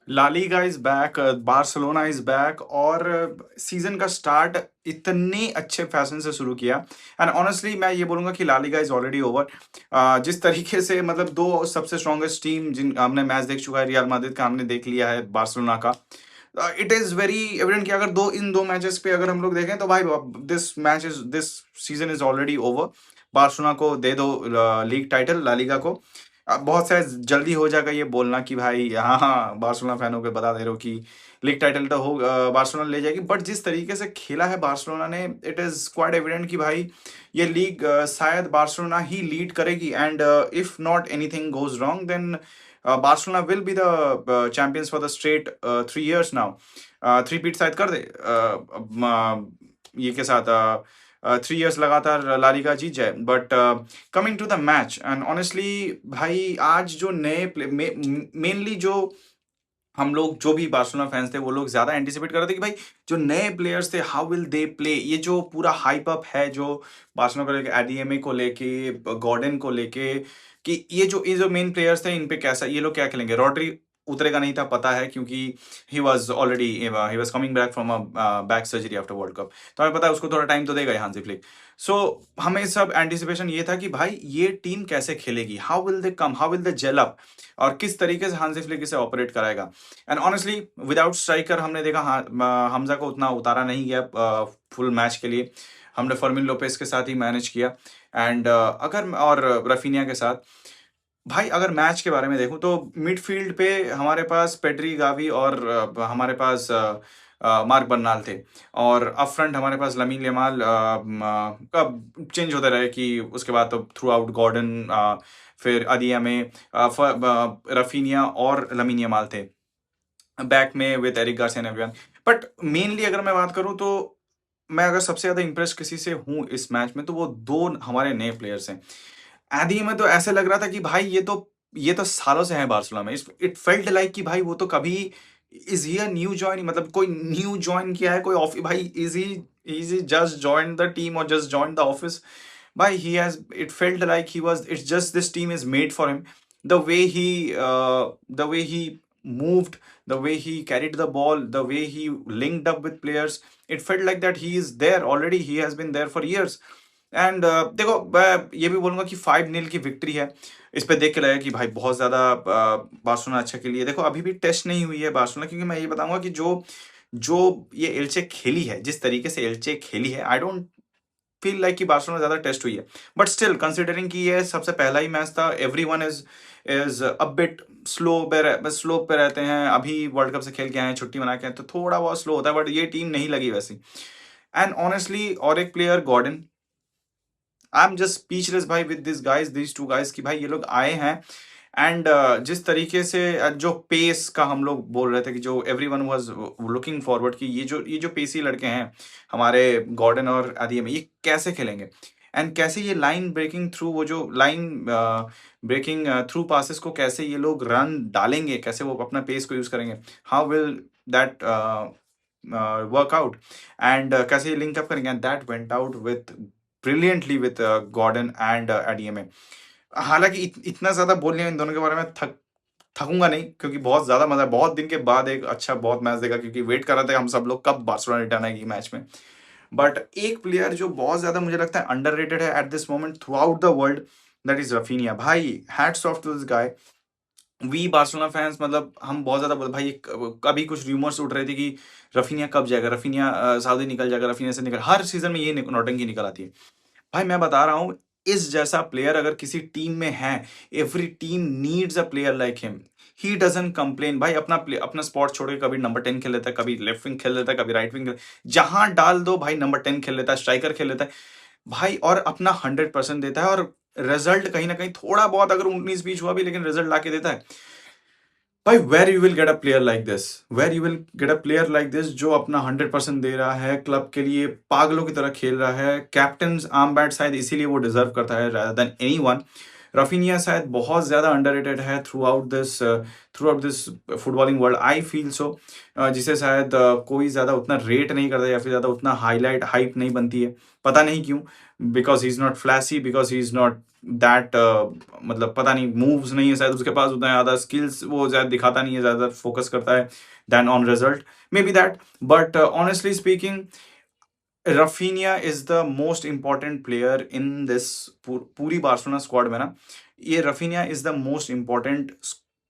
La Liga is back, Barcelona is back, और season का start इतने अच्छे फैशन से शुरू किया। एंड ऑनेस्टली मैं ये बोलूंगा कि La Liga is already over. जिस तरीके से मतलब दो सबसे स्ट्रॉन्गेस्ट टीम जिन हमने मैच देख चुका है, रियल माद्रिद का हमने देख लिया है, बार्सिलोना का। इट इज वेरी एविडेंट कि अगर दो मैचेस पे अगर हम लोग देखें तो भाई this season is already over. Barcelona को दे दो लीग टाइटल, ला लीगा को। बहुत शायद जल्दी हो जाएगा ये बोलना कि भाई हाँ हाँ बार्सिलोना फैनों को बता दे रहे हो कि लीग टाइटल तो हो बार्सिलोना ले जाएगी, बट जिस तरीके से खेला है बार्सिलोना ने, इट इज क्वाइट एविडेंट कि भाई ये लीग शायद बार्सिलोना ही लीड करेगी। And if not anything goes wrong then Barcelona will be the champions for the straight 3 years now. Three peat शायद कर दे ये के साथ 3 years लगातार ला लीगा जीत जाए। But coming to the match and honestly भाई आज जो नए प्ले मेनली जो हम लोग जो भी बार्सिलोना फैंस थे वो लोग ज्यादा एंटिसिपेट कर रहे थे कि भाई जो नए प्लेयर्स थे हाउ विल दे प्ले। ये जो पूरा हाइप अप है जो बार्सिलोना को लेके, एडीएमए को लेके, गॉर्डन को लेके, कि ये जो मेन प्लेयर्स थे इन पे कैसा ये लोग क्या खेलेंगे। रॉड्री उतरेगा नहीं था पता है, क्योंकि he was coming back from a back surgery after world cup. तो हमें पता है उसको थोड़ा टाइम तो देगा हांसी फ्लिक। सो हमें सब एंटिसिपेशन ये था कि भाई ये टीम कैसे खेलेगी, how will they come, how will they gel up, और किस तरीके से हांसी फ्लिक इसे ऑपरेट कराएगा। एंड ऑनेस्टली विदाउट स्ट्राइकर हमने देखा हाँ, हमजा को उतना उतारा नहीं गया फुल मैच के लिए। हमने फर्मिन लोपेस के साथ ही मैनेज किया। एंड अगर और रफीनिया के साथ, भाई अगर मैच के बारे में देखूं तो मिडफील्ड पे हमारे पास पेड्री, गावी, और हमारे पास मार्क बर्नाल थे। और अप फ्रंट हमारे पास लमीन यमाल कब चेंज होते रहे कि उसके बाद तो थ्रू आउट गॉर्डन, फिर अदिया में रफीनिया और लमीन यमाल थे बैक में with Eric Garcia and everyone. But mainly अगर मैं बात करूं तो मैं अगर सबसे ज्यादा इंप्रेस किसी से हूं इस मैच में तो वो दो हमारे नए प्लेयर्स हैं। आदि में तो ऐसे लग रहा था कि भाई ये तो सालों से है बार्सिलोना में। इट फेल्ट लाइक कि भाई वो तो कभी is he a new join, मतलब कोई न्यू ज्वाइन किया है कोई ऑफिस, भाई is he just join the team और जस्ट जॉइन द ऑफिस। भाई he has, it felt like he was, it's just this team is made for him. The way he moved, the way he carried the ball, the way he linked up with players, it felt like that he is there already, he has been there for years. And देखो मैं ये भी बोलूंगा कि 5-0 की victory है। इस पे देख के लगा कि भाई बहुत ज्यादा बार्सिलोना अच्छा के लिए। देखो अभी भी टेस्ट नहीं हुई है बार्सिलोना, क्योंकि मैं ये बताऊंगा कि जो जो ये एल्चे खेली है, जिस तरीके से एल्चे खेली है, आई डोंट फील लाइक कि बार्सिलोना ज्यादा टेस्ट हुई है। बट स्टिल कंसिडरिंग कि ये सबसे पहला ही मैच था, everyone is a bit slow पे रहते हैं, अभी वर्ल्ड कप से खेल के आए हैं, छुट्टी मना के आए हैं, तो थोड़ा बहुत स्लो होता है, बट ये टीम नहीं लगी वैसी। एंड ऑनेस्टली और एक player Gordon, I am just speechless भाई with this guys, this two guys, कि भाई ये लोग आए हैं। एंड जिस तरीके से जो पेस का हम लोग बोल रहे थे कि जो एवरीवन वाज लुकिंग फॉरवर्ड कि ये जो पेसी लड़के हैं हमारे गॉर्डन और आदि में, ये कैसे खेलेंगे एंड कैसे ये लाइन ब्रेकिंग थ्रू, वो जो लाइन ब्रेकिंग थ्रू पासेस को कैसे ये लोग रन डालेंगे, कैसे वो अपना पेस को यूज करेंगे, how will that work out, and कैसे ये लिंक अप करेंगे। And that went out with brilliantly with Gordon and ADMA. हालांकि इतना ज्यादा बोलने इन दोनों के बारे में थकूंगा नहीं, क्योंकि बहुत ज्यादा मजा है, बहुत दिन के बाद एक अच्छा बहुत मैच देखा, क्योंकि वेट कर रहे थे हम सब लोग कब बार्सिलोना रिटर्न आएगी मैच में। बट एक प्लेयर जो बहुत ज्यादा मुझे लगता है अंडररेटेड है at this moment throughout the world, that is Raphinha. भाई hats off to this guy. We Barcelona fans मतलब हम बहुत ज्यादा भाई कभी कुछ रूमर्स उठ रहे थे कि रफीनिया कब जाएगा, रफीनिया सऊदी निकल जाएगा, रफीनिया से निकल, हर सीजन में ये नौटंकी निकल आती है। भाई मैं बता रहा हूँ, इस जैसा प्लेयर अगर किसी टीम में है, every team needs a player like him. He doesn't complain भाई, अपना स्पॉट छोड़ के कभी नंबर 10 खेल लेता है, कभी लेफ्ट विंग खेल लेता है, कभी राइट विंग, जहां डाल दो भाई नंबर 10 खेल लेता है, स्ट्राइकर खेल लेता है भाई, और अपना 100% देता है। और रिजल्ट कहीं ना कहीं थोड़ा बहुत अगर 19-20 हुआ भी, लेकिन रिजल्ट ला के देता है। भाई where you will get a player like this, where you will get a player like this जो अपना 100% दे रहा है, क्लब के लिए पागलों की तरह खेल रहा है, कैप्टन आर्म बैट शायद इसीलिए वो डिजर्व करता है rather देन एनीवन। रफीनिया शायद बहुत ज़्यादा अंडररेटेड है through out this footballing world, I feel so. जिसे शायद कोई ज़्यादा उतना रेट नहीं करता या फिर ज़्यादा उतना हाईलाइट हाइप नहीं बनती है, पता नहीं क्यों। Because he is not fleshy, because he is not that, मतलब पता नहीं, मूव्स नहीं है शायद उसके पास उतना ज़्यादा, स्किल्स वो ज़्यादा दिखाता नहीं है, ज़्यादा फोकस करता है then on result, may be that. But honestly speaking, Raphinha is the most important player in this पूरी बार्सिलोना स्क्वाड में ना। ये Raphinha is the most important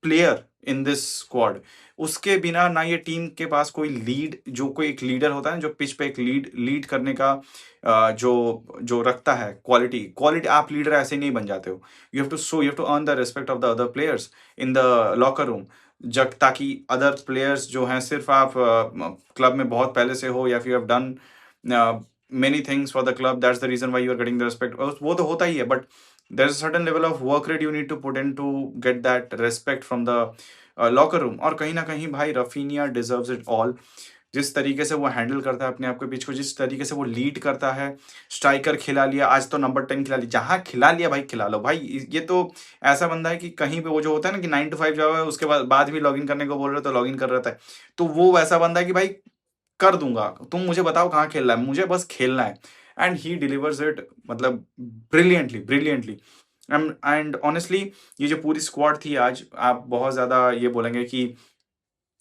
player in this squad. उसके बिना ना ये टीम के पास कोई लीड, जो कोई एक लीडर होता है ना, जो पिच पे एक लीड लीड करने का जो जो रखता है क्वालिटी क्वालिटी, आप लीडर ऐसे नहीं बन जाते हो। You have to earn the respect of the other players in the locker room, जब ताकि अदर प्लेयर्स जो हैं, सिर्फ आप क्लब में बहुत पहले से हो या फिर have done many things for the club, that's the reason why you are getting the respect, वो तो होता ही है, but there's a certain level of work rate you need to put in to get that respect from the locker room। और कहीं ना कहीं भाई Raphinha deserves it all। जिस तरीके से वो हैंडल करता है अपने आप के पिच को, जिस तरीके से वो लीड करता है, स्ट्राइकर खिला लिया, आज तो नंबर 10 खिला लिया, जहां खिला लिया भाई खिला लो भाई। ये तो ऐसा बंदा है कि कहीं पे वो जो होता है ना कि 9 to 5 जाओ है, उसके बाद भी लॉगिन करने को बोल रहे हो तो लॉगिन कर रहता है। तो वो वैसा बंदा है कि भाई कर दूंगा, तुम मुझे बताओ कहाँ खेलना है, मुझे बस खेलना है। एंड ही डिलीवर्स इट, मतलब ब्रिलियंटली ब्रिलियंटली। एंड ऑनेस्टली ये जो पूरी स्क्वाड थी आज, आप बहुत ज्यादा ये बोलेंगे कि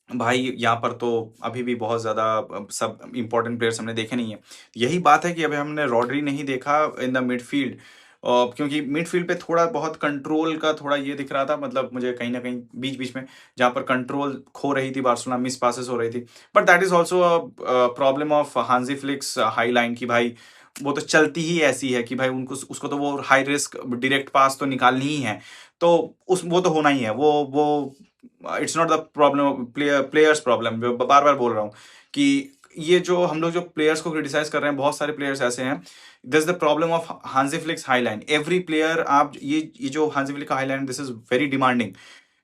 भाई यहाँ पर तो अभी भी बहुत ज़्यादा सब इंपॉर्टेंट प्लेयर्स हमने देखे नहीं है। यही बात है कि अभी हमने रॉड्री नहीं देखा इन द मिडफील्ड, क्योंकि मिडफील्ड पे थोड़ा बहुत कंट्रोल का थोड़ा ये दिख रहा था, मतलब मुझे कहीं ना कहीं बीच बीच में जहाँ पर कंट्रोल खो रही थी बार्सिलोना, मिस पासेस हो रही थी। But that is also problem of हांजी फ्लिक्स हाई लाइन की भाई। वो तो चलती ही ऐसी है कि भाई उनको उसको तो वो हाई रिस्क डायरेक्ट पास तो निकालनी ही है, तो उस वो तो होना ही है। वो it's not the problem players problem, बार बार बोल रहा हूँ कि ये जो हम लोग जो प्लेयर्स को क्रिटिसाइज कर रहे हैं, बहुत सारे प्लेयर्स ऐसे हैं, दिस द प्रॉब्लम ऑफ हांजी फ्लिक्स हाईलाइन। एवरी प्लेयर, आप ये जो हांजी फ्लिक का highline, this is very demanding.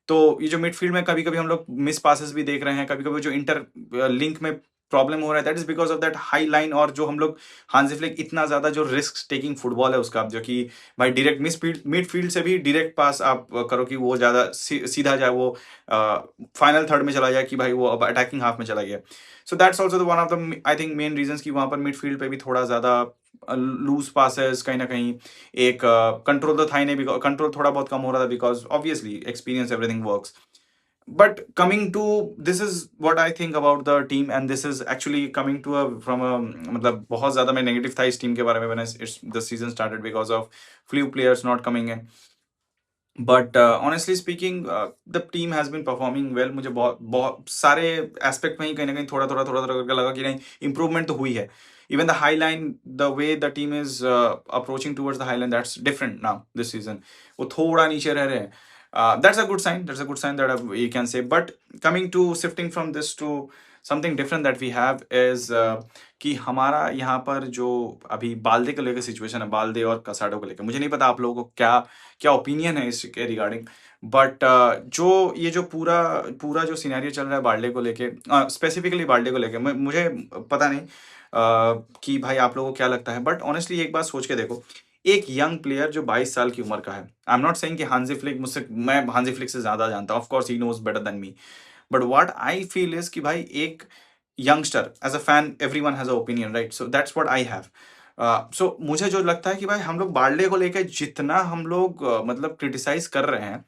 तो ये जो मिडफील्ड में कभी कभी हम लोग मिस पासेस भी देख रहे हैं, कभी कभी जो इंटर लिंक में प्रॉब्लम हो रहा है, that is because of that high line. और जो हम लोग हांजी फ्लिक इतना ज्यादा जो रिस्क टेकिंग फुटबॉल है उसका, जो कि भाई डायरेक्ट मिडफील्ड से भी डायरेक्ट पास आप करो कि वो ज्यादा सीधा जाए, वो फाइनल थर्ड में चला जाए, कि भाई वो अब अटैकिंग हाफ में चला गया। So that's also one of the I think main reason कि वहां पर मिडफील्ड पे भी थोड़ा ज्यादा लूज पासेस, कहीं ना कहीं एक कंट्रोल तो था ही नहीं, कंट्रोल थोड़ा बहुत कम हो रहा था, because obviously experience everything works. But coming to, this is what I think about the team, and this is actually coming to a from a, मतलब बहुत ज़्यादा मैं नेगेटिव था इस टीम के बारे में when it's the season started because of few players not coming in। But honestly speaking the team has been performing well. मुझे बहुत बहुत सारे एस्पेक्ट में ही कहीं ना कहीं थोड़ा थोड़ा थोड़ा थोड़ा करके लगा कि नहीं, इंप्रूवमेंट तो हुई है। Even the high line, the way the team is approaching towards the high line, that's different now this season. वो थोड़ा नीचे रह रहे हैं, that's a good sign, that's a good sign that you can say. But coming to shifting from this to something different that we have is कि हमारा यहाँ पर जो अभी बाल्दे को लेकर सिचुएशन है, बाल्दे और कसाडो को लेकर, मुझे नहीं पता आप लोगों को क्या क्या ओपिनियन है इसके रिगार्डिंग। बट जो ये जो पूरा पूरा जो सिनेरियो चल रहा है बाल्डे को लेके, स्पेसिफिकली बाल्डे को लेके, मुझे पता नहीं कि भाई आप लोगों को क्या लगता है। बट ऑनेस्टली एक बात सोच के देखो, एक यंग प्लेयर जो 22 साल की उम्र का है, आई एम नॉट सेइंग कि हांजी फ्लिक मुझसे, मैं हांजी फ्लिक से ज्यादा जानता हूँ, of course he knows better than me. But what I feel is कि भाई एक youngster, as a fan everyone has a opinion, right? So that's what I have. So मुझे जो लगता है कि भाई हम लोग बाल्डे को लेकर जितना हम लोग मतलब क्रिटिसाइज कर रहे हैं,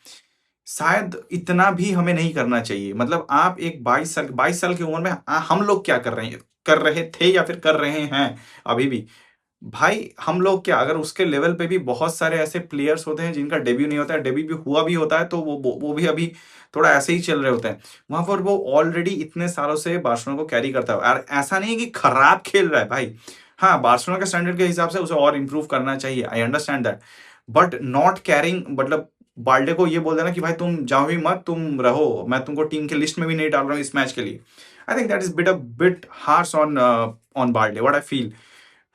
शायद इतना भी हमें नहीं करना चाहिए। मतलब आप एक 22 साल की उम्र में हम लोग क्या कर रहे थे या फिर कर रहे हैं अभी भी। भाई हम लोग क्या, अगर उसके लेवल पे भी बहुत सारे ऐसे प्लेयर्स होते हैं जिनका डेब्यू नहीं होता है, डेब्यू भी होता है तो वो भी अभी थोड़ा ऐसे ही चल रहे होते हैं। वहां पर वो ऑलरेडी इतने सालों से बार्सिलोना को कैरी करता है, और ऐसा नहीं है कि खराब खेल रहा है भाई। हाँ, बार्सिलोना के स्टैंडर्ड के हिसाब से उसे और इम्प्रूव करना चाहिए, I understand that. But not carrying, मतलब बाल्डे को ये बोल देना कि भाई तुम जाओ ही मत, तुम रहो, मैं तुमको टीम के लिस्ट में भी नहीं डाल रहा हूँ इस मैच के लिए। I think that is bit harsh on on Balde, what I feel.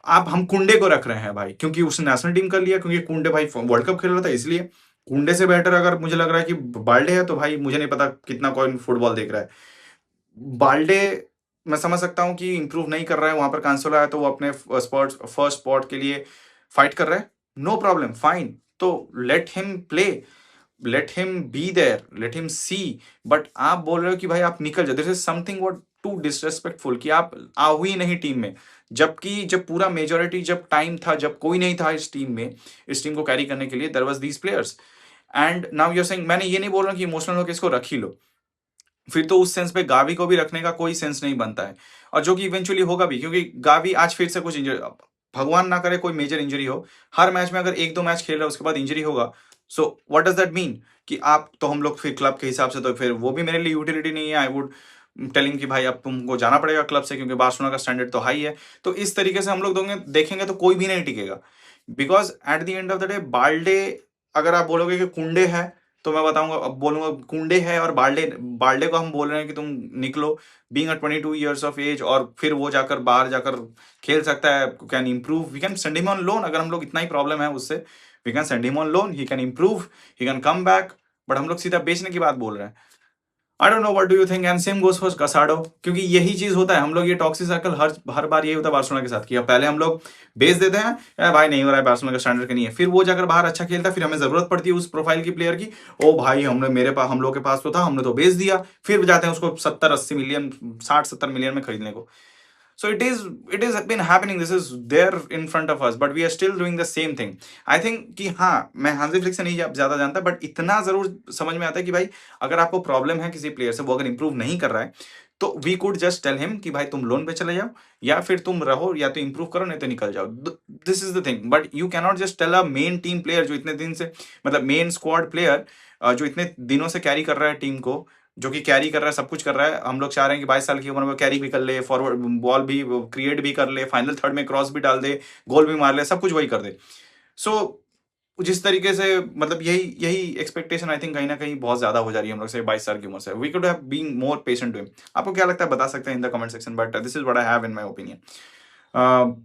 आप हम कुंडे को रख रहे हैं भाई क्योंकि उसने नेशनल टीम कर लिया, क्योंकि कुंडे भाई वर्ल्ड कप खेल रहा था इसलिए। कुंडे से बेटर अगर मुझे लग रहा है कि बाल्डे है, तो भाई मुझे नहीं पता कितना कोई फुटबॉल देख रहा है। बाल्डे मैं समझ सकता हूँ कि इंप्रूव नहीं कर रहा है, वहां पर कैंसिल आया तो वो अपने फर्स्ट स्पॉट के लिए फाइट कर रहा है, नो प्रॉब्लम, फाइन। तो let him play, let him be there, let him see. But आप बोल रहे हो कि भाई आप निकल जाओ, this is something what too disrespectful कि आप आओ ही नहीं टीम में। जबकि जब पूरा मेजोरिटी, जब टाइम था, जब कोई नहीं था इस टीम में, इस टीम को कैरी करने के लिए, there was these players. And now you are saying, मैंने ये नहीं बोल रहा कि इमोशनल होकर इसको रख ही लो, फिर तो उस सेंस पे गावी को भी रखने का कोई सेंस नहीं बनता है, और जो कि इवेंचुअली होगा भी, क्योंकि गावी आज फिर से कुछ इंजरी, भगवान ना करे कोई मेजर इंजरी हो, हर मैच में अगर एक दो मैच खेल रहा है उसके बाद इंजरी होगा, so what does that mean कि आप तो, हम लोग फिर क्लब के हिसाब से तो फिर वो भी मेरे लिए यूटिलिटी नहीं है। आई वुड टेलिंग कि भाई अब तुमको जाना पड़ेगा क्लब से, क्योंकि बार्सिलोना का स्टैंडर्ड तो हाई है। तो इस तरीके से हम लोग देखेंगे तो कोई भी नहीं टिकेगा, because at the end of the day Balde, अगर आप बोलोगे कि कुंडे है, तो मैं बताऊंगा, अब बोलूंगा कुंडे है और बाल्डे, बाल्डे को हम बोल रहे हैं कि तुम निकलो being a 22 years of age, और फिर वो जाकर बाहर जाकर खेल सकता है, can improve, we can send him on loan. अगर हम लोग इतना ही प्रॉब्लम है उससे, we can send him on loan, he can improve, he can come back. But हम लोग सीधा बेचने की बात बोल रहे हैं। I don't know what do you think, and same goes for कसाडो, क्योंकि यही चीज होता है, हम लोग ये टॉक्सिक सर्कल हर हर बार यही होता है बार्सिलोना के साथ, कि अब पहले हम लोग बेच देते हैं, भाई नहीं हो रहा है, बार्सिलोना का स्टैंडर्ड का नहीं है, फिर वो जाकर बाहर अच्छा खेलता है, फिर हमें जरूरत पड़ती है उस प्रोफाइल की प्लेयर की, ओ भाई हमने, मेरे पास, हम लोग के पास तो था, हमने तो बेच दिया, फिर जाते हैं उसको 70-80 मिलियन, 60-70 मिलियन में खरीदने को। So it is been happening, this is there in front of us, but we are still doing the same thing. I think कि हाँ, मैं हांजी फ्लिक से नहीं ज्यादा जानता, बट इतना जरूर समझ में आता है कि भाई अगर आपको प्रॉब्लम है किसी प्लेयर से, वो अगर इंप्रूव नहीं कर रहा है, तो we could just tell him कि भाई तुम लोन पे चले जाओ, या फिर तुम रहो, या तो इंप्रूव करो, नहीं तो निकल जाओ। This is the thing, but you cannot just tell a main team player जो इतने दिन से, मतलब मेन स्क्वाड प्लेयर जो इतने दिनों से कैरी कर रहा है टीम को, जो कि कैरी कर रहा है, सब कुछ कर रहा है, हम लोग चाह रहे हैं कि 22 साल की उम्र में कैरी भी कर ले, फॉरवर्ड बॉल भी क्रिएट भी कर ले, फाइनल थर्ड में क्रॉस भी डाल दे, गोल भी मार ले, सब कुछ वही कर दे। सो जिस तरीके से, मतलब यही यही एक्सपेक्टेशन आई थिंक कहीं ना कहीं बहुत ज्यादा हो जा रही है हम लोग से 22 साल की उम्र से। We could have been more patient to him. आपको क्या लगता है बता सकते हैं in the comment section, but this is what I have in my opinion.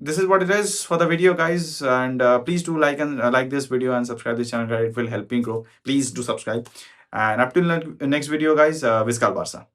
This is what it is for the video, guys, and please do like this video and subscribe this channel, guys. It will help me grow. Please do subscribe, and up till next video, guys. Vizcal Barca.